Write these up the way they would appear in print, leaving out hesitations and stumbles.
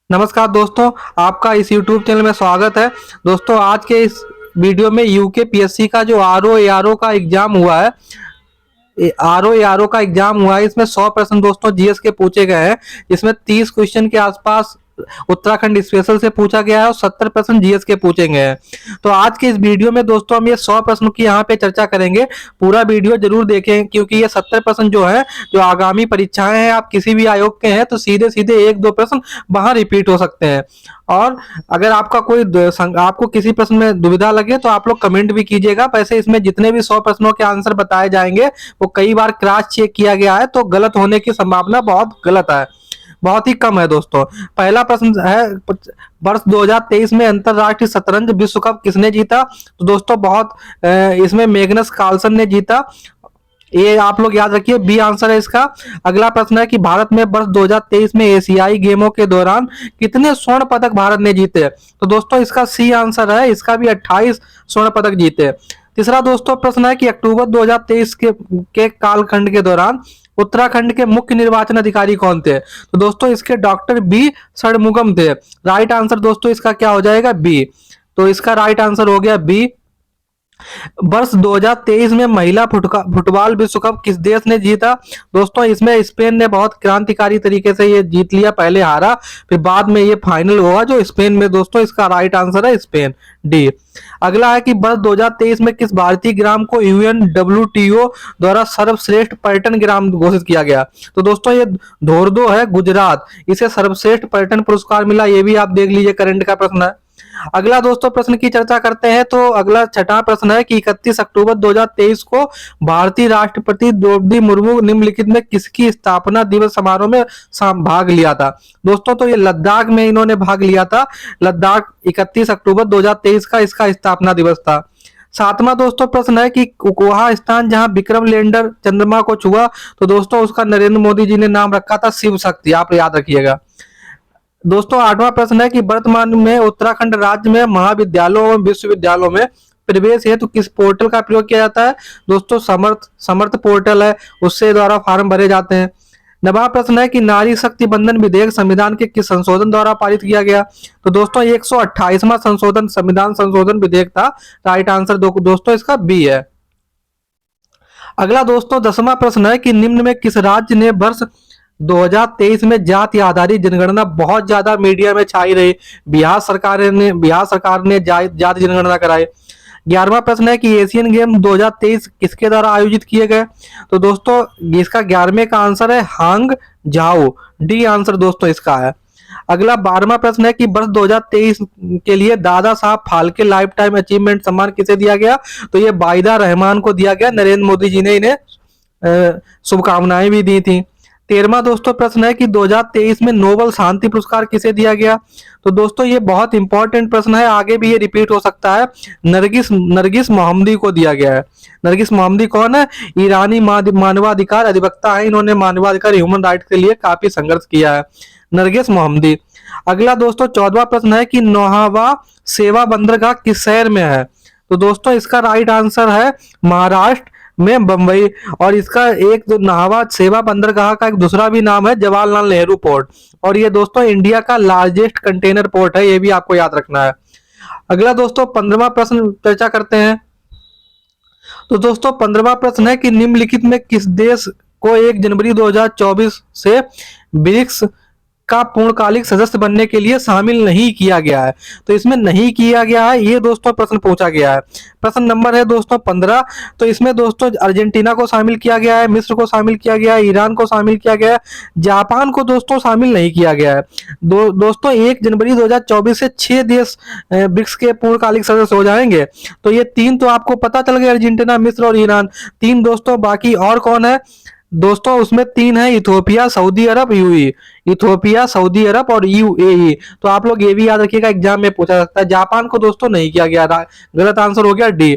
नमस्कार दोस्तों, आपका इस YouTube चैनल में स्वागत है। दोस्तों, आज के इस वीडियो में यूके पीएससी का जो आरओ का एग्जाम हुआ है, आरओ का एग्जाम हुआ है, इसमें 100 प्रश्न दोस्तों जीएस के पूछे गए हैं। इसमें 30 क्वेश्चन के आसपास उत्तराखंड स्पेशल से पूछा गया है और 70 प्रश्न जीएस के पूछे गए हैं। तो आज के इस वीडियो में दोस्तों हम ये 100 प्रश्नों की यहाँ पे चर्चा करेंगे। पूरा वीडियो जरूर देखें, क्योंकि ये 70 प्रश्न जो है, जो आगामी परीक्षाएं हैं, आप किसी भी आयोग के हैं तो सीधे सीधे एक दो प्रश्न वहां रिपीट हो सकते हैं। और अगर आपको किसी प्रश्न में दुविधा लगे तो आप लोग कमेंट भी कीजिएगा। वैसे इसमें जितने भी 100 प्रश्नों के आंसर बताए जाएंगे वो कई बार क्रॉस चेक किया गया है, तो गलत होने की संभावना बहुत ही कम है दोस्तों। पहला प्रश्न है, वर्ष 2023 में अंतरराष्ट्रीय शतरंज विश्व कप किसने जीता? तो दोस्तों इसमें मैग्नस कार्लसन ने जीता। ये आप लोग याद रखिए, बी आंसर है इसका। अगला प्रश्न है कि भारत में वर्ष 2023 में एशियाई गेमों के दौरान कितने स्वर्ण पदक भारत ने जीते? तो दोस्तों इसका सी आंसर है, इसका भी 28 स्वर्ण पदक जीते। तीसरा दोस्तों प्रश्न है कि अक्टूबर 2023 के कालखंड के दौरान उत्तराखंड के मुख्य निर्वाचन अधिकारी कौन थे? तो दोस्तों इसके डॉक्टर बी षणमुगम थे। राइट आंसर दोस्तों इसका क्या हो जाएगा? बी। तो इसका राइट आंसर हो गया बी। वर्ष 2023 में महिला फुटबॉल विश्व कप किस देश ने जीता? दोस्तों इसमें स्पेन ने बहुत क्रांतिकारी तरीके से ये जीत लिया। पहले हारा, फिर बाद में ये फाइनल हुआ जो स्पेन में। दोस्तों इसका राइट आंसर है स्पेन, डी। अगला है कि वर्ष 2023 में किस भारतीय ग्राम को UNWTO द्वारा सर्वश्रेष्ठ पर्यटन ग्राम घोषित किया गया? तो दोस्तों ये धोर्दो है, गुजरात। इसे सर्वश्रेष्ठ पर्यटन पुरस्कार मिला। ये भी आप देख लीजिए, करंट का प्रश्न है। अगला दोस्तों प्रश्न की चर्चा करते हैं। तो अगला छठा प्रश्न है कि 31 अक्टूबर 2023 को भारतीय राष्ट्रपति द्रौपदी मुर्मू निम्नलिखित में किसकी स्थापना दिवस समारोह में भाग लिया था? दोस्तों तो ये लद्दाख में इन्होंने भाग लिया था। लद्दाख 31 अक्टूबर 2023 का इसका स्थापना दिवस था। सातवां दोस्तों प्रश्न है कि वह स्थान जहां विक्रम लैंडर चंद्रमा को छुआ, तो दोस्तों उसका नरेंद्र मोदी जी ने नाम रखा था शिव शक्ति। आप याद रखिएगा। दोस्तों आठवां प्रश्न है कि वर्तमान में उत्तराखंड राज्य में महाविद्यालयों एवं विश्वविद्यालयों में प्रवेश हेतु तो किस पोर्टल का प्रयोग किया जाता है? दोस्तों समर्थ पोर्टल है, उससे द्वारा फॉर्म भरे जाते हैं। नवा प्रश्न है कि नारी शक्ति बंधन विधेयक संविधान के किस संशोधन द्वारा पारित किया गया? तो दोस्तों 128वां संशोधन संविधान संशोधन विधेयक था। राइट आंसर दोस्तों इसका बी है। अगला दोस्तों 10वां प्रश्न है कि निम्न में किस राज्य ने वर्ष 2023 में जाति आधारित जनगणना बहुत ज्यादा मीडिया में छाई रही? बिहार सरकार ने जाति जनगणना कराई। 11वां प्रश्न है कि एशियन गेम 2023 किसके द्वारा आयोजित किए गए? तो दोस्तों इसका 11वें का आंसर है हांग झाओ, डी आंसर दोस्तों इसका है। अगला 12वां प्रश्न है कि वर्ष 2023 के लिए Dada Saheb Phalke life time achievement सम्मान किसे दिया गया? तो ये बाइदा रहमान को दिया गया। नरेंद्र मोदी जी ने इन्हें शुभकामनाएं भी दी थी। 13वां दोस्तों प्रश्न है कि 2023 में नोबल शांति पुरस्कार किसे दिया गया? तो दोस्तों ये बहुत इंपॉर्टेंट प्रश्न है, आगे भी ये रिपीट हो सकता है। नरगिस मोहम्मदी को दिया गया है। नरगिस मोहम्मदी कौन है? ईरानी मानवाधिकार अधिवक्ता है। इन्होंने मानवाधिकार ह्यूमन राइट के लिए काफी संघर्ष किया है, नरगिस मोहम्मदी। अगला दोस्तों 14वां प्रश्न है कि नौहावा सेवा बंदरगाह किस शहर में है? तो दोस्तों इसका राइट आंसर है महाराष्ट्र में बंबई। और इसका एक जो नाहवा सेवा बंदरगाह का एक दूसरा भी नाम है जवाहरलाल नेहरू पोर्ट। और ये दोस्तों इंडिया का लार्जेस्ट कंटेनर पोर्ट है, ये भी आपको याद रखना है। अगला दोस्तों 15वां प्रश्न चर्चा करते हैं। तो दोस्तों 15वां प्रश्न है कि निम्नलिखित में किस देश को 1 जनवरी 2024 से ब्रिक्स का पूर्णकालिक सदस्य बनने के लिए शामिल नहीं किया गया है? तो इसमें नहीं किया गया है, ये दोस्तों प्रश्न पूछा गया है। प्रश्न नंबर है दोस्तों 15। तो इसमें दोस्तों अर्जेंटीना को शामिल किया गया है, मिस्र को शामिल किया गया है, ईरान को शामिल किया गया है, जापान को दोस्तों शामिल नहीं किया गया है। दोस्तों 1 जनवरी 2024 से 6 देश ब्रिक्स के पूर्णकालिक सदस्य हो जाएंगे। तो ये 3 तो आपको पता चल गया, अर्जेंटीना, मिस्र और ईरान। 3 दोस्तों, बाकी और कौन है? दोस्तों उसमें 3 है, इथोपिया, सऊदी अरब, यूएई। इथोपिया, सऊदी अरब और यूएई। तो आप लोग ये भी याद रखिएगा, एग्जाम में पूछा सकता है। जापान को दोस्तों नहीं किया गया, गलत आंसर हो गया डी।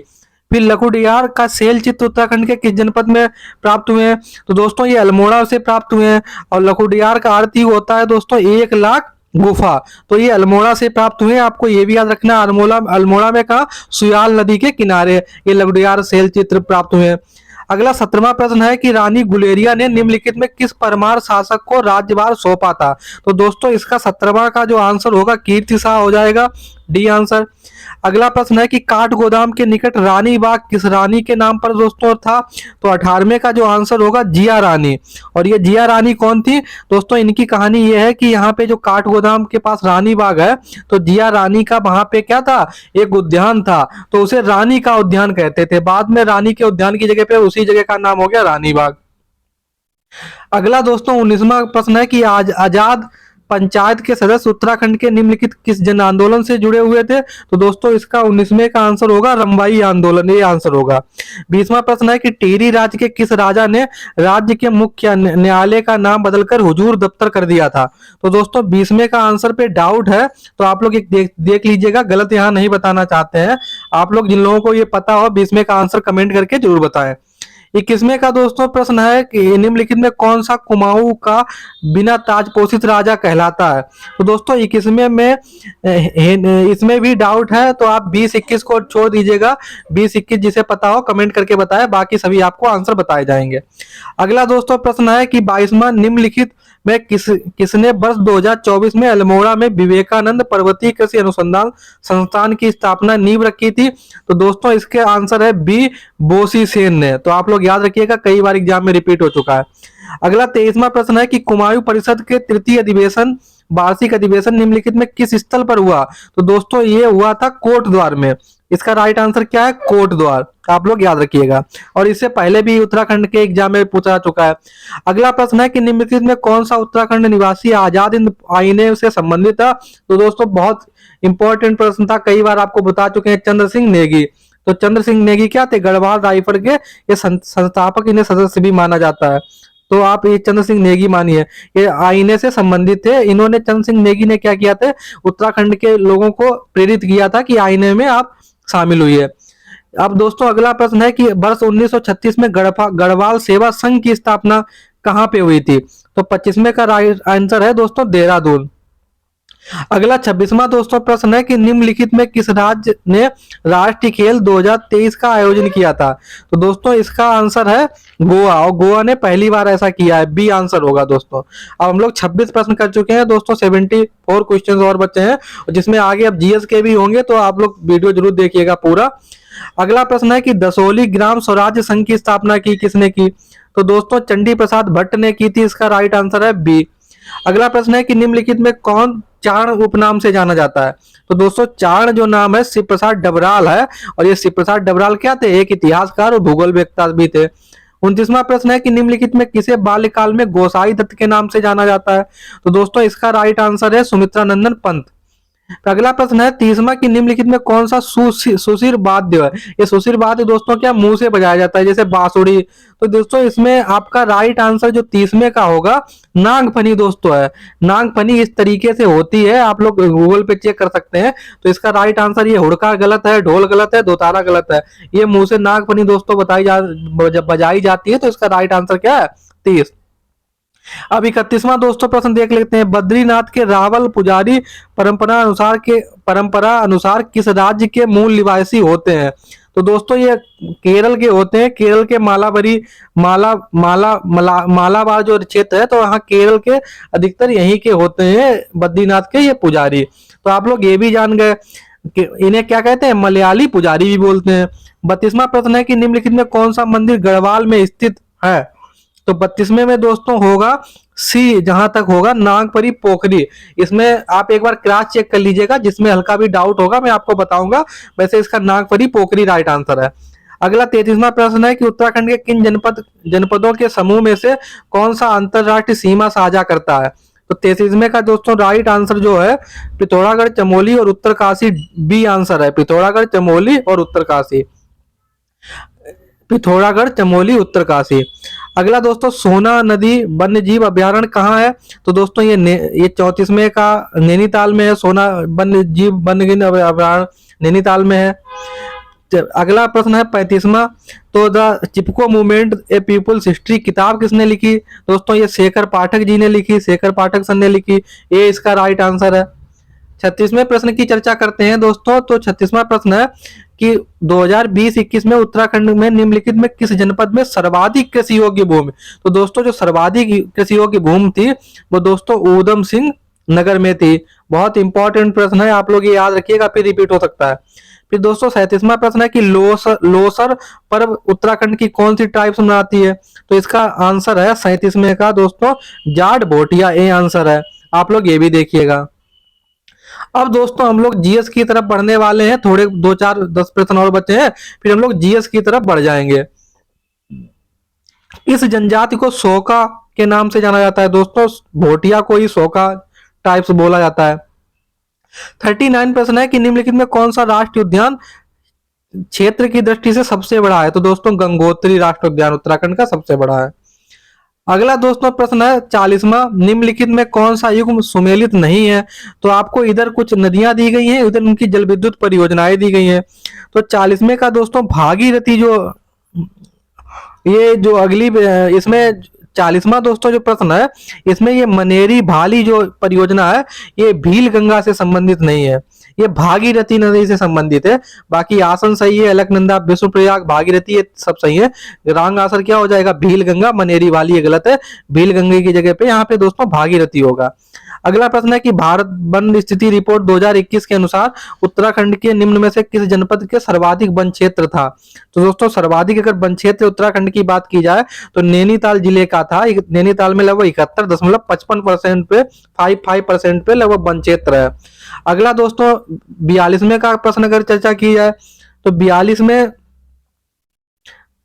फिर लकुडियार का शैल चित्र उत्तराखंड के किस जनपद में प्राप्त हुए हैं? तो दोस्तों ये अल्मोड़ा से प्राप्त हुए हैं। और लकुडियार का अर्थ ही होता है दोस्तों 1 लाख गुफा। तो ये अल्मोड़ा से प्राप्त हुए। आपको ये भी याद रखना, अल्मोड़ा में कहा? सुयाल नदी के किनारे ये लकुडियार शैल चित्र प्राप्त हुए हैं। अगला 17वां प्रश्न है कि रानी गुलेरिया ने निम्नलिखित में किस परमार शासक को राज्यभार सौंपा था। तो दोस्तों इसका 17वां का जो आंसर होगा कीर्ति शाह हो जाएगा, डी आंसर। अगला प्रश्न है कि काठ गोदाम के निकट रानी बाग किस रानी के नाम पर दोस्तों था। तो 18वें का जो आंसर होगा जिया रानी। और ये जिया रानी कौन थी दोस्तों, इनकी कहानी ये है कि यहाँ पे जो काठ गोदाम के पास रानी बाग है, तो जिया रानी का वहां पे क्या था, एक उद्यान था, तो उसे रानी का उद्यान कहते थे। बाद में रानी के उद्यान की जगह पे उसी जगह का नाम हो गया रानी बाग। अगला दोस्तों 19वां प्रश्न है कि आज आजाद पंचायत के सदस्य उत्तराखंड के निम्नलिखित किस जन आंदोलन से जुड़े हुए थे। तो दोस्तों इसका 19वें का आंसर होगा रंबाई आंदोलन, ये आंसर होगा। 20वां प्रश्न है कि टिहरी राज्य के किस राजा ने राज्य के मुख्य न्यायालय का नाम बदलकर हुजूर दफ्तर कर दिया था। तो दोस्तों 20वें का आंसर पे डाउट है, तो आप लोग एक देख लीजिएगा, गलत यहाँ नहीं बताना चाहते हैं। आप लोग जिन लोगों को ये पता हो 20वें का आंसर कमेंट करके जरूर बताएं। 21वें का दोस्तों प्रश्न है कि निम्नलिखित में कौन सा कुमाऊं का बिना ताज पोषित राजा कहलाता है। तो दोस्तों 21वें में इसमें भी डाउट है, तो आप 20-21 को छोड़ दीजिएगा। 20-21 जिसे पता हो कमेंट करके बताएं, बाकी सभी आपको आंसर बताए जाएंगे। अगला दोस्तों प्रश्न है कि 22वां निम्नलिखित में किसने वर्ष 2024 में अल्मोड़ा में विवेकानंद पर्वतीय कृषि अनुसंधान संस्थान की स्थापना नींव रखी थी। तो दोस्तों इसके आंसर है बी बोसी सेन ने। तो आप लोग याद रखिएगा, कई बार एग्जाम में रिपीट हो चुका है। अगला 23वां प्रश्न है कि कुमाऊं परिषद के तृतीय अधिवेशन वार्षिक अधिवेशन निम्नलिखित में किस स्थल पर हुआ। तो दोस्तों ये हुआ था कोट द्वार में। इसका राइट आंसर क्या है, कोट द्वार, आप लोग याद रखिएगा। और इससे पहले भी उत्तराखंड के एग्जाम में पूछा चुका है। अगला प्रश्न है कि निम्नलिखित में कौन सा उत्तराखंड निवासी आजाद हिंद आईने से संबंधित था। तो दोस्तों बहुत इंपॉर्टेंट प्रश्न था, कई बार आपको बता चुके हैं, चंद्र सिंह नेगी। तो चंद्र सिंह नेगी क्या थे, गढ़वाल राइफल के ये संस्थापक, इन्हें सदस्य भी माना जाता है। तो आप ये चंद्र सिंह नेगी मानिए, ये आईने से संबंधित थे। इन्होंने, चंद्र सिंह नेगी ने क्या किया था, उत्तराखंड के लोगों को प्रेरित किया था कि आईने में आप शामिल हुई है। अब दोस्तों अगला प्रश्न है कि वर्ष 1936 में गढ़वाल सेवा संघ की स्थापना कहां पे हुई थी। तो 25वें का राइट आंसर है दोस्तों देहरादून। अगला 26वां दोस्तों प्रश्न है कि निम्नलिखित में किस राज्य ने राष्ट्रीय खेल 2023 का आयोजन किया था। तो दोस्तों इसका आंसर है गोवा, और गोवा ने पहली बार ऐसा किया है, बी आंसर होगा दोस्तों। अब हम लोग 26 प्रश्न कर चुके हैं दोस्तों, 74 क्वेश्चन और बचे हैं, जिसमें आगे अब जीएस के भी होंगे, तो आप लोग वीडियो जरूर देखिएगा पूरा। अगला प्रश्न है कि दसोली ग्राम स्वराज्य संघ की स्थापना की किसने की। तो दोस्तों चंडी प्रसाद भट्ट ने की थी, इसका राइट आंसर है बी। अगला प्रश्न है कि निम्नलिखित में कौन चाण उपनाम से जाना जाता है। तो दोस्तों चाण जो नाम है शिव प्रसाद डबराल है, और ये शिव प्रसाद डबराल क्या थे, एक इतिहासकार और भूगोल वेत्ता भी थे। 29वां प्रश्न है कि निम्नलिखित में किसे बाल्यकाल में गोसाई दत्त के नाम से जाना जाता है। तो दोस्तों इसका राइट आंसर है सुमित्रा नंदन पंत। अगला प्रश्न है 30वां कि निम्नलिखित में कौन सा सुशिर वाद्य है। ये सुशिर वाद्य दोस्तों क्या मुंह से बजाया जाता है, जैसे बांसुरी। तो दोस्तों इसमें आपका राइट आंसर जो 30वें का होगा नागफनी दोस्तों है। नागफनी इस तरीके से होती है, आप लोग गूगल पे चेक कर सकते हैं। तो इसका राइट आंसर ये हुड़का गलत है, ढोल गलत है, दोतारा गलत है। ये मुंह से नागफनी दोस्तों बजाई जाती है। तो इसका राइट आंसर क्या है 30। अब 31वां दोस्तों प्रश्न देख लेते हैं। बद्रीनाथ के रावल पुजारी परंपरा अनुसार किस राज्य के मूल निवासी होते हैं। तो दोस्तों ये केरल के होते हैं, केरल के मालाबार जो क्षेत्र है, तो वहाँ केरल के अधिकतर यहीं के होते हैं बद्रीनाथ के ये पुजारी। तो आप लोग ये भी जान गए कि इन्हें क्या कहते हैं, मलयाली पुजारी भी बोलते हैं। 32वां प्रश्न है कि निम्नलिखित में कौन सा मंदिर गढ़वाल में स्थित है। तो 32वें में दोस्तों होगा सी, जहां तक होगा नागपरी पोखरी। इसमें आप एक बार क्रॉस चेक कर लीजिएगा, जिसमें हल्का भी डाउट होगा मैं आपको बताऊंगा। वैसे इसका नागपरी पोखरी राइट आंसर है। अगला 33वां प्रश्न है कि उत्तराखंड के किन जनपदों के समूह में से कौन सा अंतरराष्ट्रीय सीमा साझा करता है। तो 33वें का दोस्तों राइट आंसर जो है पिथौरागढ़, चमोली और उत्तरकाशी, बी आंसर है। पिथौरागढ़, चमोली और उत्तरकाशी, पिथौरागढ़, चमोली, उत्तरकाशी। अगला दोस्तों सोना नदी वन्य जीव अभ्यारण्य कहाँ है। तो दोस्तों ये 34वें का नैनीताल में है। सोना वन्य जीव अभ्यारण्य नैनीताल में है। अगला प्रश्न है 35वां। तो the Chipko movement a people's history किताब किसने लिखी। दोस्तों ये शेखर पाठक जी ने लिखी, शेखर पाठक सर ने लिखी, ये इसका राइट आंसर है। 36वें प्रश्न की चर्चा करते हैं दोस्तों। तो 36वां प्रश्न है कि 2020-21 में उत्तराखंड में निम्नलिखित में किस जनपद में सर्वाधिक कृषि योग्य भूमि। तो दोस्तों जो सर्वाधिक कृषि योग्य भूमि थी वो दोस्तों ऊधम सिंह नगर में थी। बहुत इंपॉर्टेंट प्रश्न है, आप लोग ये याद रखिएगा, फिर रिपीट हो सकता है। फिर दोस्तों 37वां प्रश्न है कि लोसर पर्व उत्तराखंड की कौन सी ट्राइब्स मनाती है। तो इसका आंसर है 37वें का दोस्तों जाट भोटिया, ए आंसर है। आप लोग ये भी देखिएगा। अब दोस्तों हम लोग जीएस की तरफ बढ़ने वाले हैं, थोड़े 2-4-10 प्रश्न और बचे हैं, फिर हम लोग जीएस की तरफ बढ़ जाएंगे। इस जनजाति को सोका के नाम से जाना जाता है दोस्तों, भोटिया को ही सोका टाइप्स बोला जाता है। 39 प्रश्न है कि निम्नलिखित में कौन सा राष्ट्रीय उद्यान क्षेत्र की दृष्टि से सबसे बड़ा है। तो दोस्तों गंगोत्री राष्ट्रीय उद्यान उत्तराखंड का सबसे बड़ा है। अगला दोस्तों प्रश्न है 40वां, निम्नलिखित में कौन सा युग्म सुमेलित नहीं है। तो आपको इधर कुछ नदियां दी गई हैं, इधर उनकी जल विद्युत परियोजनाएं दी गई हैं। तो 40वें का दोस्तों भागीरथी, जो ये जो अगली इसमें 40वां दोस्तों जो प्रश्न है इसमें ये मनेरी भाली जो परियोजना है ये भील गंगा से संबंधित नहीं है, ये भागीरथी नदी से संबंधित है। बाकी आसन सही है, अलकनंदा, विष्णुप्रयाग, भागीरथी, ये सब सही है। रॉन्ग आंसर क्या हो जाएगा, भील गंगा, मनेरी वाली ये गलत है। भील गंगा की जगह पे यहाँ पे दोस्तों भागीरथी होगा। अगला प्रश्न है कि भारत वन स्थिति रिपोर्ट 2021 के अनुसार उत्तराखंड के निम्न में से किस जनपद के सर्वाधिक वन क्षेत्र था। तो दोस्तों सर्वाधिक अगर वन क्षेत्र उत्तराखंड की बात की जाए तो नैनीताल जिले का था। नैनीताल में लगभग 71.55% पे 55% पे लगभग वन क्षेत्र है। अगला दोस्तों 42वें का प्रश्न अगर चर्चा की जाए तो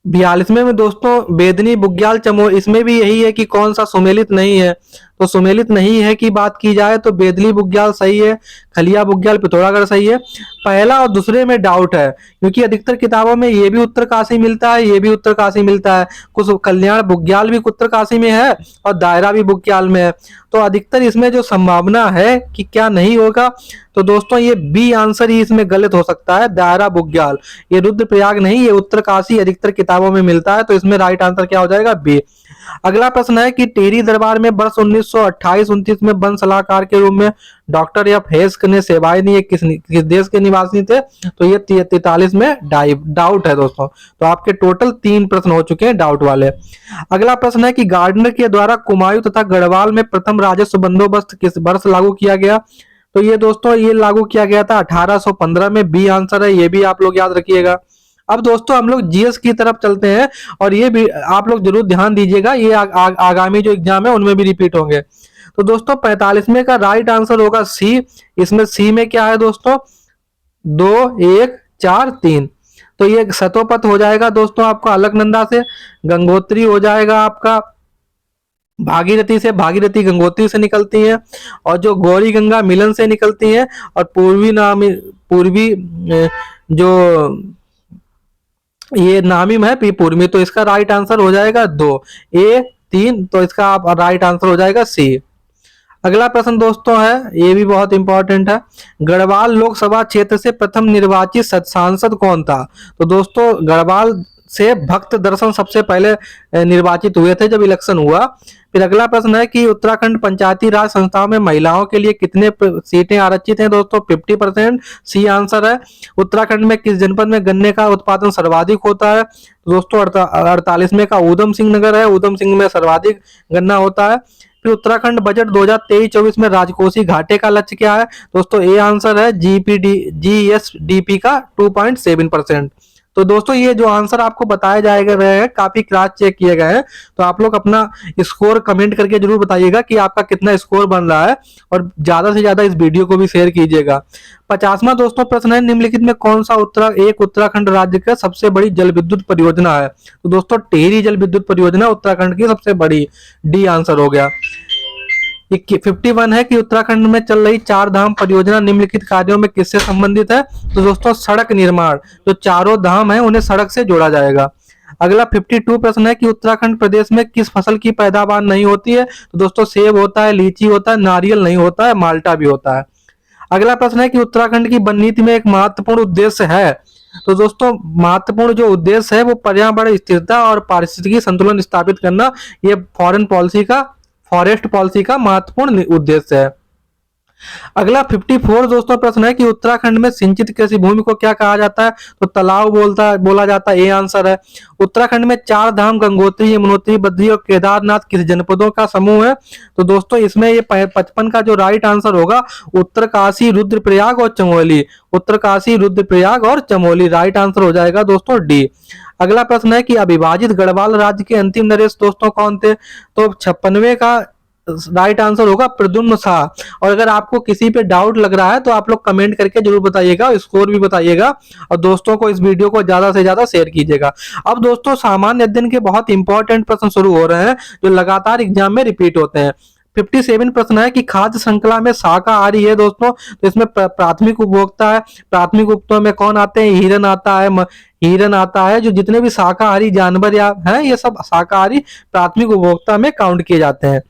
42वें में दोस्तों बेदनी, बुग्याल, चमोर, इसमें भी यही है कि कौन सा सुमेलित नहीं है। तो सुमेलित नहीं है की बात की जाए तो बेदनी बुग्याल सही है, खलिया बुग्याल, पिथौरागढ़ सही है। पहला और दूसरे में डाउट है क्योंकि अधिकतर किताबों में ये भी उत्तरकाशी मिलता है, ये भी उत्तरकाशी मिलता है, कुछ कल्याण बुग्याल भी उत्तरकाशी में है और दायरा भी बुग्याल में है। तो अधिकतर इसमें जो संभावना है कि क्या नहीं होगा तो दोस्तों ये बी आंसर ही इसमें गलत हो सकता है, दायरा बुग्याल। ये रुद्रप्रयाग नहीं, ये उत्तरकाशी अधिकतर किताबों में मिलता है। तो इसमें राइट आंसर क्या हो जाएगा, बी। अगला प्रश्न है कि टिहरी दरबार में वर्ष 1928-29 में वन सलाहकार के रूप में डॉक्टर एफ हेस ने सेवाएं दी, किस देश के निवासी थे। तो ये 43 में डाउट है दोस्तों। तो आपके टोटल 3 प्रश्न हो चुके हैं डाउट वाले। अगला प्रश्न है कि गार्डनर के द्वारा कुमायूं तथा गढ़वाल में प्रथम राजस्व बंदोबस्त किस वर्ष लागू किया गया। तो ये दोस्तों ये लागू किया गया था 1815 में, बी आंसर है, ये भी आप लोग याद रखिएगा। अब दोस्तों हम लोग जीएस की तरफ चलते हैं और ये भी आप लोग जरूर ध्यान दीजिएगा, ये आगामी जो एग्जाम है उनमें भी रिपीट होंगे। तो दोस्तों 45वें का राइट आंसर होगा सी। इसमें सी में क्या है दोस्तों, 2, 1, 4, 3। तो ये सतोपथ हो जाएगा दोस्तों आपका अलकनंदा से, गंगोत्री हो जाएगा आपका भागीरथी से, भागीरथी गंगोत्री से निकलती है और जो गौरी गंगा मिलन से निकलती है, और पूर्वी जो ये नामिम है पीपुर। तो इसका राइट आंसर हो जाएगा 2, A 3। तो इसका आप राइट आंसर हो जाएगा सी। अगला प्रश्न दोस्तों है, ये भी बहुत इंपॉर्टेंट है, गढ़वाल लोकसभा क्षेत्र से प्रथम निर्वाचित सांसद कौन था। तो दोस्तों गढ़वाल से भक्त दर्शन सबसे पहले निर्वाचित हुए थे जब इलेक्शन हुआ। फिर अगला प्रश्न है कि उत्तराखंड पंचायती राज संस्थाओं में महिलाओं के लिए कितने सीटें आरक्षित हैं दोस्तों, 50%, सी आंसर है। उत्तराखंड में किस जनपद में गन्ने का उत्पादन सर्वाधिक होता है। तो दोस्तों 48वें का ऊधम सिंह नगर है, ऊधम सिंह में सर्वाधिक गन्ना होता है। फिर उत्तराखंड बजट 2023-24 में राजकोषीय घाटे का लक्ष्य क्या है दोस्तों, ए आंसर है जीएसडीपी का 2.7%। तो दोस्तों ये जो आंसर आपको बताए जाएगा रहे हैं काफी क्रॉस चेक किए गए हैं। तो आप लोग अपना स्कोर कमेंट करके जरूर बताइएगा कि आपका कितना स्कोर बन रहा है और ज्यादा से ज्यादा इस वीडियो को भी शेयर कीजिएगा। 50वां दोस्तों प्रश्न है, निम्नलिखित में कौन सा उत्तराखंड राज्य का सबसे बड़ी जल विद्युत परियोजना है। तो दोस्तों टिहरी जल विद्युत परियोजना उत्तराखंड की सबसे बड़ी, डी आंसर हो गया। 51 है कि उत्तराखंड में चल रही 4 धाम परियोजना निम्नलिखित कार्यों में किससे संबंधित है। तो दोस्तों सड़क निर्माण, जो चारों धाम है उन्हें सड़क से जोड़ा जाएगा। अगला 52 प्रश्न है कि उत्तराखंड प्रदेश में किस फसल की पैदावार नहीं होती है। तो दोस्तों सेब होता है, लीची होता है, नारियल नहीं होता है, माल्टा भी होता है। अगला प्रश्न है कि उत्तराखंड की वन नीति में एक महत्वपूर्ण उद्देश्य है। तो दोस्तों महत्वपूर्ण जो उद्देश्य है वो पर्यावरण स्थिरता और पारिस्थितिकी संतुलन स्थापित करना, ये फॉरेस्ट पॉलिसी का महत्वपूर्ण उद्देश्य है। अगला 54 दोस्तों प्रश्न है कि उत्तराखंड में सिंचित कृषि भूमि को क्या कहा जाता है? तो तालाब बोला जाता है, ये आंसर है। उत्तराखंड में 4 धाम गंगोत्री, यमुनोत्री, बद्री और केदारनाथ किस जनपदों का समूह है? तो दोस्तों इसमें ये 55 का जो राइट आंसर होगा उत्तरकाशी, रुद्रप्रयाग और चमोली। उत्तरकाशी, रुद्रप्रयाग और चमोली राइट आंसर हो जाएगा दोस्तों डी। अगला प्रश्न है कि अविभाजित गढ़वाल राज्य के अंतिम नरेश दोस्तों कौन थे? तो 56वें का राइट आंसर होगा प्रद्युम्न शाह। और अगर आपको किसी पे डाउट लग रहा है तो आप लोग कमेंट करके जरूर बताइएगा, स्कोर भी बताइएगा और दोस्तों को इस वीडियो को ज्यादा से ज्यादा शेयर कीजिएगा। अब दोस्तों सामान्य अध्ययन के बहुत इंपॉर्टेंट प्रश्न शुरू हो रहे हैं जो लगातार एग्जाम में रिपीट होते हैं। 57 प्रश्न है कि खाद्य श्रृंखला में शाकाहारी है दोस्तों, तो इसमें प्राथमिक उपभोक्ता है। प्राथमिक उपभोक्ता में कौन आते हैं? हिरन आता है, हिरन आता है। जो जितने भी शाकाहारी जानवर या हैं ये सब शाकाहारी प्राथमिक उपभोक्ता में काउंट किए जाते हैं।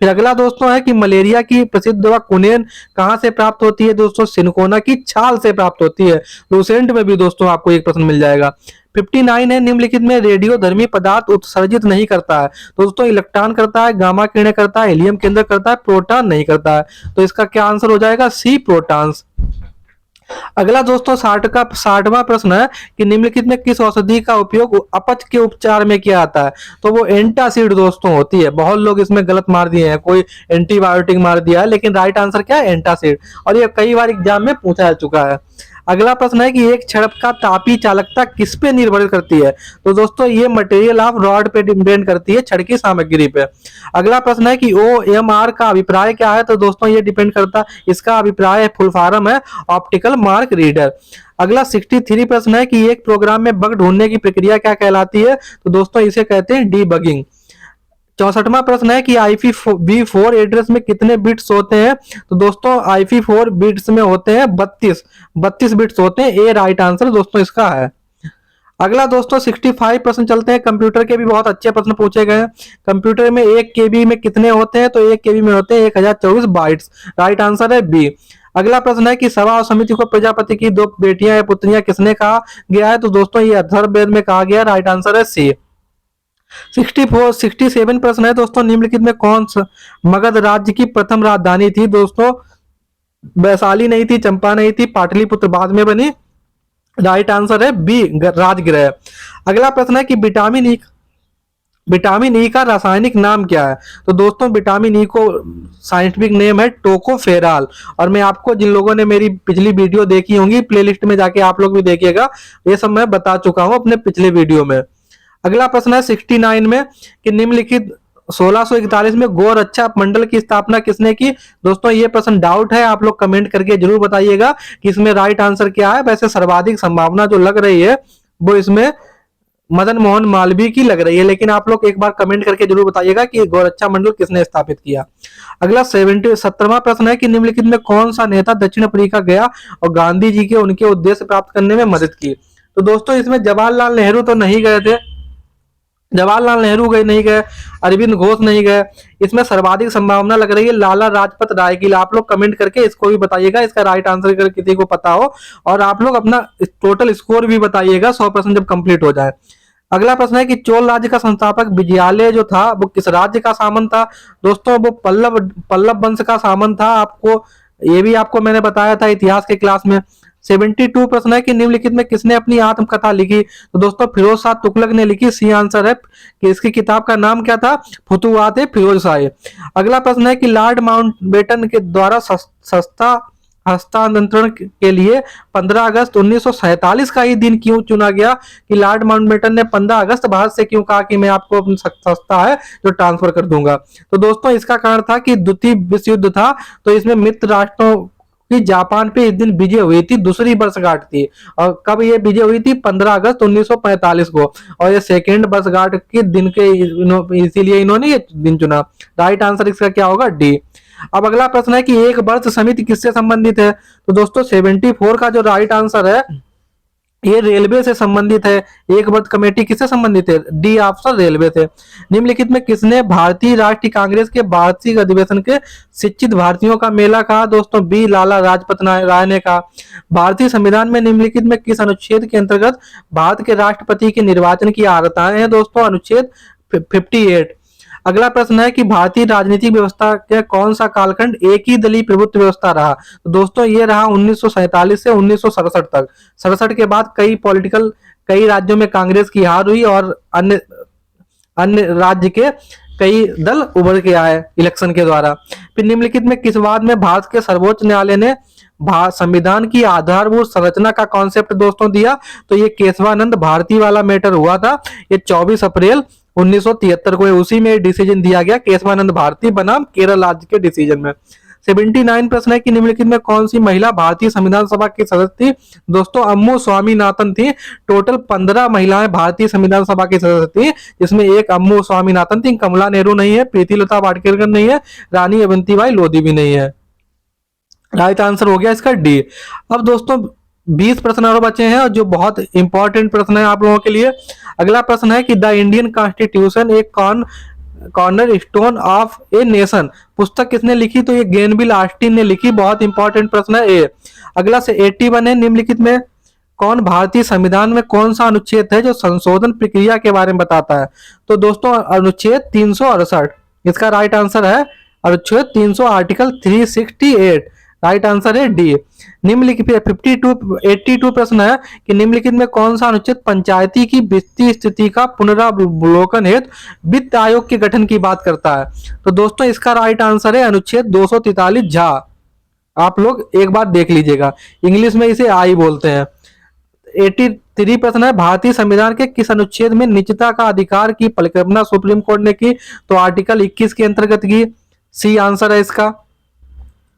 फिर अगला दोस्तों है कि मलेरिया की प्रसिद्ध दवा कुनेन कहां से प्राप्त होती है? दोस्तों सिनकोना की छाल से प्राप्त होती है। लूसेंट में भी दोस्तों आपको एक प्रश्न मिल जाएगा। 59 है निम्नलिखित में रेडियोधर्मी पदार्थ उत्सर्जित नहीं करता है? दोस्तों इलेक्ट्रॉन करता है, गामा किरणें करता है, हीलियम केंद्र करता है, प्रोटॉन नहीं करता है। तो इसका क्या आंसर हो जाएगा? सी, प्रोटॉन्स। अगला दोस्तों 60वां प्रश्न है कि निम्नलिखित में किस औषधि का उपयोग अपच के उपचार में किया जाता है? तो वो एंटासिड दोस्तों होती है। बहुत लोग इसमें गलत मार दिए हैं, कोई एंटीबायोटिक मार दिया है, लेकिन राइट आंसर क्या है? एंटासिड। और ये कई बार एग्जाम में पूछा जा चुका है। अगला प्रश्न है कि एक छड़ का तापी चालकता किस पे निर्भर करती है? तो दोस्तों ये मटेरियल ऑफ रॉड पे डिपेंड करती है, छड़ की सामग्री पे। अगला प्रश्न है कि OMR का अभिप्राय क्या है? तो दोस्तों ये डिपेंड करता, इसका अभिप्राय फुल फॉर्म है ऑप्टिकल मार्क रीडर। अगला 63 प्रश्न है कि एक प्रोग्राम में बग ढूंढने की प्रक्रिया क्या कहलाती है? तो दोस्तों इसे कहते हैं डीबगिंग। 64वां प्रश्न है कि IPv4 एड्रेस में कितने बिट्स होते हैं? तो दोस्तों IPv4 बिट्स में होते हैं 32 बिट्स होते हैं। ए राइट आंसर दोस्तों इसका है। अगला दोस्तों 65 प्रश्न चलते हैं। कंप्यूटर के भी बहुत अच्छे प्रश्न पूछे गए हैं। कंप्यूटर में 1 KB में कितने होते हैं? तो 1 KB में होते हैं 1024 बाइट्स। राइट आंसर है बी। अगला प्रश्न है कि सभा और समिति को प्रजापति की 2 बेटियां या पुत्रियां किसने कहा गया है? तो दोस्तों ये अथर्ववेद में कहा गया। राइट आंसर है सी। 67 प्रश्न है दोस्तों निम्नलिखित में कौन सा मगध राज्य की प्रथम राजधानी थी? दोस्तों वैशाली नहीं थी, चंपा नहीं थी, पाटलिपुत्र बाद में बनी। राइट आंसर है बी, राजगृह। अगला प्रश्न है कि विटामिन ई का रासायनिक नाम क्या है? तो दोस्तों विटामिन ई को साइंटिफिक नेम है टोकोफेराल। और मैं आपको, जिन लोगों ने मेरी पिछली वीडियो देखी होंगी, प्लेलिस्ट में जाके आप लोग भी देखिएगा, ये सब मैं बता चुका हूं अपने पिछले वीडियो में। अगला प्रश्न है 69 में कि निम्नलिखित 1641 में गोरक्षा मंडल की स्थापना किसने की? दोस्तों ये प्रश्न डाउट है, आप लोग कमेंट करके जरूर बताइएगा कि इसमें राइट आंसर क्या है। वैसे सर्वाधिक संभावना जो लग रही है वो इसमें मदन मोहन मालवीय की लग रही है, लेकिन आप लोग एक बार कमेंट करके जरूर बताइएगा कि गोरक्षा मंडल किसने स्थापित किया। अगला 17वां प्रश्न है कि निम्नलिखित में कौन सा नेता दक्षिण अफ्रीका गया और गांधी जी के उनके उद्देश्य प्राप्त करने में मदद की? तो दोस्तों इसमें जवाहरलाल नेहरू तो नहीं गए थे, जवाहरलाल नेहरू गए नहीं गए, अरविंद घोष नहीं गए। इसमें सर्वाधिक संभावना लग रही है लाला लाजपत राय की। आप लोग कमेंट करके इसको भी बताइएगा, इसका राइट आंसर अगर किसी को पता हो, और आप लोग अपना टोटल स्कोर भी बताइएगा 100% जब कंप्लीट हो जाए। अगला प्रश्न है कि चोल राज्य का संस्थापक विजयालय जो था वो किस राज्य का सामंत था? दोस्तों वो पल्लव वंश का सामंत था। आपको ये भी आपको मैंने बताया था इतिहास के क्लास में। 72 प्रश्न है कि निम्नलिखित में किसने अपनी आत्मकथा लिखी? तो दोस्तों फिरोज शाह तुगलक ने लिखी। सी आंसर है कि इसकी किताब का नाम क्या था? फुतुहात फिरोज शाह। अगला प्रश्न है कि लॉर्ड माउंटबेटन के द्वारा सस्ता हस्तांतरण के लिए 15 अगस्त 1947 का ही दिन क्यों चुना गया? कि लॉर्ड माउंटबेटन ने 15 अगस्त भारत से क्यों कहा कि मैं आपको अपनी सस्ता है जो ट्रांसफर कर दूंगा? तो दोस्तों इसका कारण था कि द्वितीय विश्व युद्ध था, तो इसमें मित्र राष्ट्रों की जापान पे इस दिन विजय हुई थी, दूसरी वर्षगांठ थी। और कब ये विजय हुई थी? 15 अगस्त 1945 को। और ये सेकेंड वर्षगांठ के दिन के इसीलिए इन्होंने ये दिन चुना। राइट आंसर इसका क्या होगा? डी। अब अगला प्रश्न है कि एक वर्ष समिति किससे संबंधित है? तो दोस्तों 74 का जो राइट आंसर है ये रेलवे से संबंधित है। एक वर्ष कमेटी किससे संबंधित है? डी ऑप्शन रेलवे से। निम्नलिखित में किसने भारतीय राष्ट्रीय कांग्रेस के वार्षिक अधिवेशन के शिक्षित भारतीयों का मेला कहा? दोस्तों बी, लाला लाजपत राय ने कहा। भारतीय संविधान में निम्नलिखित में किस अनुच्छेद के अंतर्गत भारत के राष्ट्रपति के निर्वाचन की आर्हताएं हैं? दोस्तों अनुच्छेद 58। अगला प्रश्न है कि भारतीय राजनीतिक व्यवस्था के कौन सा कालखंड एक ही दलीय प्रभुत्व व्यवस्था रहा? तो दोस्तों ये रहा 1947 से 1967 तक। 67 के बाद कई राज्यों में कांग्रेस की हार हुई और अन्य अन्य राज्य के कई दल उभर के आए इलेक्शन के द्वारा। फिर निम्नलिखित में किस वाद में भारत के सर्वोच्च न्यायालय ने संविधान की आधारभूत संरचना का कॉन्सेप्ट दोस्तों दिया? तो ये केशवानंद भारती वाला मैटर हुआ था। ये 24 अप्रैल 1973 को उसी में डिसीजन दिया गया, केशवानंद भारती बनाम केरल राज्य के डिसीजन में। 79 प्रश्न है कि निम्नलिखित में कौन सी महिला भारतीय संविधान सभा की सदस्य थी? दोस्तों अम्मू स्वामीनाथन थी। टोटल 15 महिलाएं भारतीय संविधान सभा की सदस्य थी, जिसमें एक अम्मू स्वामीनाथन थी, कमला नेहरू नहीं है, प्रीतिलता वाडकेरकर नहीं है, रानी अवंतीबाई लोधी भी नहीं है। राइट आंसर हो गया इसका डी। अब दोस्तों 20 प्रश्न और बचे हैं और जो बहुत इंपॉर्टेंट प्रश्न है आप लोगों के लिए। अगला प्रश्न है कि द इंडियन कॉन्स्टिट्यूशन एक corner stone of a nation पुस्तक किसने लिखी? तो ये ग्रेनविल ऑस्टिन ने लिखी। बहुत इंपॉर्टेंट प्रश्न है ए। अगला से 81 है, निम्नलिखित में कौन भारतीय संविधान में कौन सा अनुच्छेद है जो संशोधन प्रक्रिया के बारे में बताता है? तो दोस्तों अनुच्छेद 368 इसका राइट आंसर है। अनुच्छेद 300 आर्टिकल 368 राइट आंसर है डी। निम्नलिखित 82 प्रश्न है कि निम्नलिखित में कौन सा अनुच्छेद पंचायती की वित्तीय स्थिति का पुनरावलोकन हेतु वित्त आयोग के गठन की बात करता है? तो दोस्तों इसका राइट आंसर है अनुच्छेद 243 झा। आप लोग एक बार देख लीजिएगा, इंग्लिश में इसे आई बोलते हैं। 83 प्रश्न है, भारतीय संविधान के किस अनुच्छेद में निजता का अधिकार की परिकल्पना सुप्रीम कोर्ट ने की? तो आर्टिकल 21 के अंतर्गत की। सी आंसर है इसका।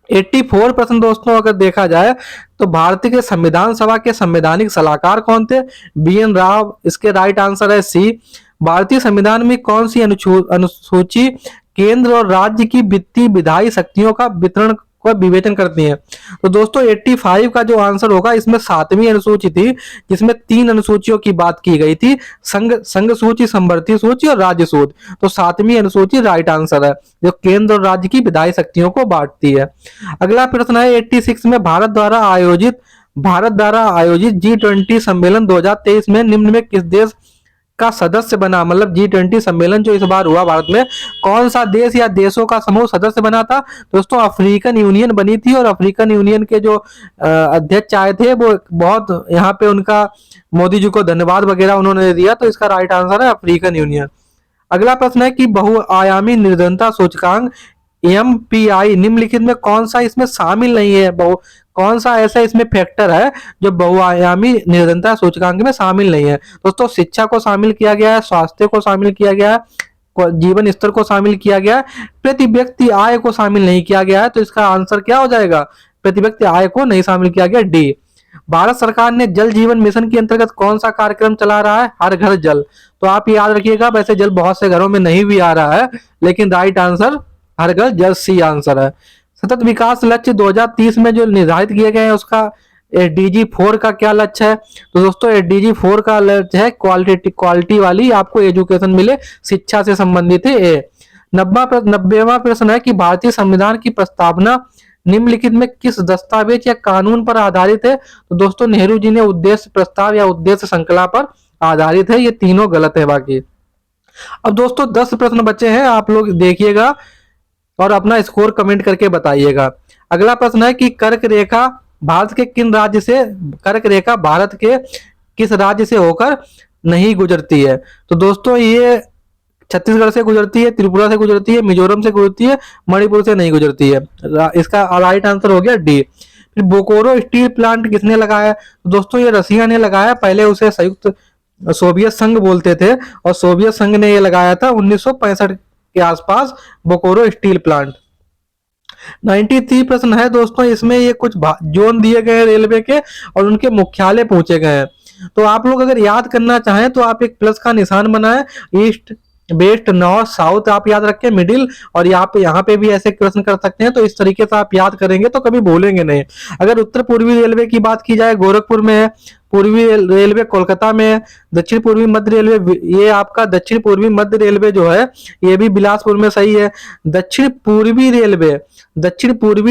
84 प्रश्न दोस्तों अगर देखा जाए तो भारतीय के संविधान सभा के संवैधानिक सलाहकार कौन थे? BN राव। इसके राइट आंसर है सी। भारतीय संविधान में कौन सी अनुसूची केंद्र और राज्य की वित्तीय विधायी शक्तियों का वितरण को विवेचन करती है? तो दोस्तों 85 का जो आंसर होगा, इसमें 7वीं अनुसूची थी जिसमें 3 अनुसूचियों की बात की गई थी, संघ सूची, संवर्ती सूची और राज्य सूची। तो 7वीं अनुसूची राइट आंसर है जो केंद्र और राज्य की विधायी शक्तियों को बांटती है। अगला प्रश्न है 86 में भारत द्वारा आयोजित G20 सम्मेलन 2023 में निम्न में किस देश का सदस्य बना? मतलब G20 सम्मेलन जो इस बार हुआ भारत में, कौन सा देश या देशों का समूह सदस्य बना था? दोस्तों अफ्रीकन यूनियन बनी थी और अफ्रीकन यूनियन के जो अध्यक्ष आए थे वो बहुत यहाँ पे उनका मोदी जी को धन्यवाद वगैरह उन्होंने दिया। तो इसका राइट आंसर है अफ्रीकन यूनियन। अगला प्रश्न है कि बहुआयामी निर्धनता सूचकांक MPI निम्नलिखित में कौन सा इसमें शामिल नहीं है? कौन सा ऐसा इसमें फैक्टर है जो बहुआयामी निर्धनता सूचकांक में शामिल नहीं है? दोस्तों शिक्षा को शामिल किया गया है, स्वास्थ्य को शामिल किया गया है, जीवन स्तर को शामिल किया गया है, प्रति व्यक्ति आय को शामिल नहीं किया गया है। तो इसका आंसर क्या हो जाएगा? प्रति व्यक्ति आय को नहीं शामिल किया गया, डी। भारत सरकार ने जल जीवन मिशन के अंतर्गत कौन सा कार्यक्रम चला रहा है? हर घर जल। तो आप याद रखिएगा, वैसे जल बहुत से घरों में नहीं भी आ रहा है, लेकिन राइट आंसर हर घर जल सी आंसर है। सतत विकास लक्ष्य 2030 में जो निर्धारित किए गए हैं उसका SDG 4 का क्या लक्ष्य है? तो दोस्तों SDG 4 का लक्ष्य है क्वालिटी वाली आपको एजुकेशन मिले, शिक्षा से संबंधित है। 90वां प्रश्न है कि भारतीय संविधान की प्रस्तावना निम्नलिखित में किस दस्तावेज या कानून पर आधारित है? तो दोस्तों नेहरू जी ने उद्देश्य प्रस्ताव या उद्देश्य श्रृंखला पर आधारित है। ये तीनों गलत है बाकी। अब दोस्तों 10 प्रश्न बचे हैं, आप लोग देखिएगा और अपना स्कोर कमेंट करके बताइएगा। अगला प्रश्न है कि कर्क रेखा भारत के किस राज्य से होकर नहीं गुजरती है? तो दोस्तों ये छत्तीसगढ़ से गुजरती है, त्रिपुरा से गुजरती है, मिजोरम से गुजरती है, मणिपुर से नहीं गुजरती है। इसका राइट आंसर हो गया डी। फिर बोकारो स्टील प्लांट किसने लगाया? तो दोस्तों ये रसिया ने लगाया। पहले उसे संयुक्त सोवियत संघ बोलते थे और सोवियत संघ ने ये लगाया था 1965 के आसपास बोकारो स्टील प्लांट। 93 प्रश्न है दोस्तों, इसमें ये कुछ जोन दिए गए रेलवे के और उनके मुख्यालय पूछे गए हैं। तो आप लोग अगर याद करना चाहें तो आप एक प्लस का निशान बनाएं, ईस्ट, वेस्ट, नॉर्थ, साउथ आप याद रखें, मिडिल, और यहाँ पे भी ऐसे प्रश्न कर सकते हैं। तो इस तरीके से आप याद करेंगे तो कभी भूलेंगे नहीं। अगर उत्तर पूर्वी रेलवे की बात की जाए, गोरखपुर में है, पूर्वी रेलवे कोलकाता में है, दक्षिण पूर्वी मध्य रेलवे, ये आपका दक्षिण पूर्वी मध्य रेलवे जो है ये भी बिलासपुर में सही है। दक्षिण पूर्वी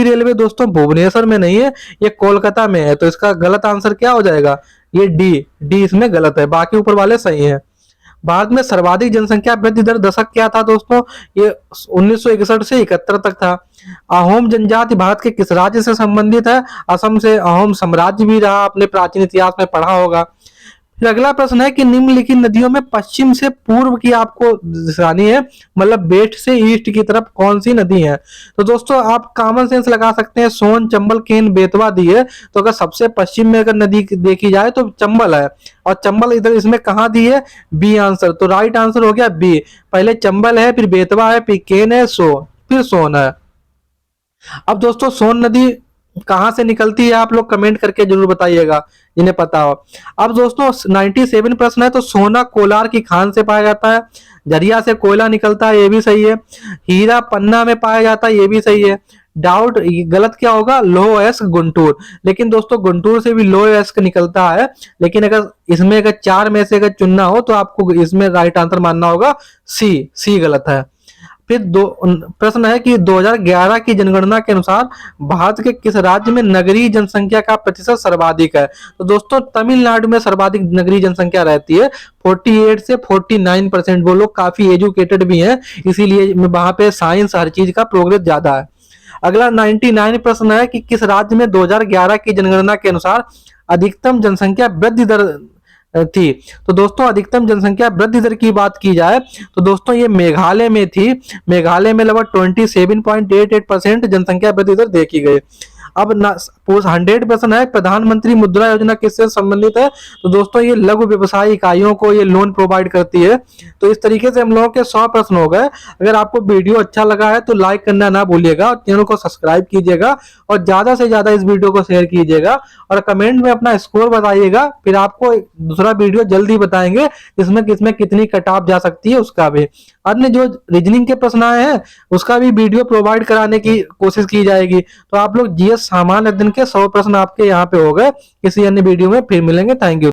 रेलवे दोस्तों भुवनेश्वर में नहीं है, ये कोलकाता में है। तो इसका गलत आंसर क्या हो जाएगा? ये डी इसमें गलत है, बाकी ऊपर वाले सही है। भारत में सर्वाधिक जनसंख्या वृद्धि दर दशक क्या था दोस्तों? ये 1961 से 71 तक था। अहोम जनजाति भारत के किस राज्य से संबंधित है? असम से। अहोम साम्राज्य भी रहा, आपने प्राचीन इतिहास में पढ़ा होगा। फिर अगला प्रश्न है कि निम्नलिखित नदियों में पश्चिम से पूर्व की आपको दिशानी है, मतलब वेस्ट से ईस्ट की तरफ कौन सी नदी है? तो दोस्तों आप कॉमन सेंस लगा सकते हैं, सोन, चंबल, केन, बेतवा दी है, तो अगर सबसे पश्चिम में अगर नदी देखी जाए तो चंबल है, और चंबल इधर इसमें कहाँ दी है? B answer. तो राइट आंसर हो गया बी। पहले चंबल है, फिर बेतवा है, फिर केन है, फिर सोन है। अब दोस्तों सोन नदी कहाँ से निकलती है, आप लोग कमेंट करके जरूर बताइएगा जिन्हें पता हो। अब दोस्तों 97 प्रश्न है, तो सोना कोलार की खान से पाया जाता है, झरिया से कोयला निकलता है, ये भी सही है। हीरा पन्ना में पाया जाता है, ये भी सही है। डाउट गलत क्या होगा? लोएस्क गुंटूर। लेकिन दोस्तों गुंटूर से भी लोएस्क निकलता है, लेकिन अगर इसमें अगर चार में से अगर चुनना हो तो आपको इसमें राइट आंसर मानना होगा सी गलत है। फिर दो प्रश्न है कि 2011 की जनगणना के अनुसार भारत के किस राज्य में नगरीय जनसंख्या का प्रतिशत सर्वाधिक है? तो दोस्तों तमिलनाडु में सर्वाधिक नगरीय जनसंख्या रहती है, 48 से 49%। वो लोग काफी एजुकेटेड भी हैं, इसीलिए वहां पे साइंस हर चीज का प्रोग्रेस ज्यादा है। अगला 99 प्रश्न है कि किस राज्य में 2011 की जनगणना के अनुसार अधिकतम जनसंख्या वृद्धि दर थी? तो दोस्तों अधिकतम जनसंख्या वृद्धि दर की बात की जाए तो दोस्तों ये मेघालय में थी। मेघालय में लगभग 27.88% जनसंख्या वृद्धि दर देखी गई। अब 100% है प्रधानमंत्री मुद्रा योजना किससे संबंधित है? तो दोस्तों ये लघु व्यवसाय इकाइयों को ये लोन प्रोवाइड करती है। तो इस तरीके से हम लोगों के 100 प्रश्न हो गए। अगर आपको वीडियो अच्छा लगा है तो लाइक करना ना भूलिएगा, और चैनल को सब्सक्राइब कीजिएगा, और ज्यादा से ज्यादा इस वीडियो को शेयर कीजिएगा, और कमेंट में अपना स्कोर बताइएगा। फिर आपको दूसरा वीडियो जल्दी बताएंगे जिसमें किसमें कितनी कट ऑफ जा सकती है उसका भी। अन्य जो रीजनिंग के प्रश्न आए हैं उसका भी वीडियो प्रोवाइड कराने की कोशिश की जाएगी। तो आप लोग जीएस सामान्य अध्ययन के 100 प्रश्न आपके यहाँ पे हो गए। किसी अन्य वीडियो में फिर मिलेंगे। Thank you.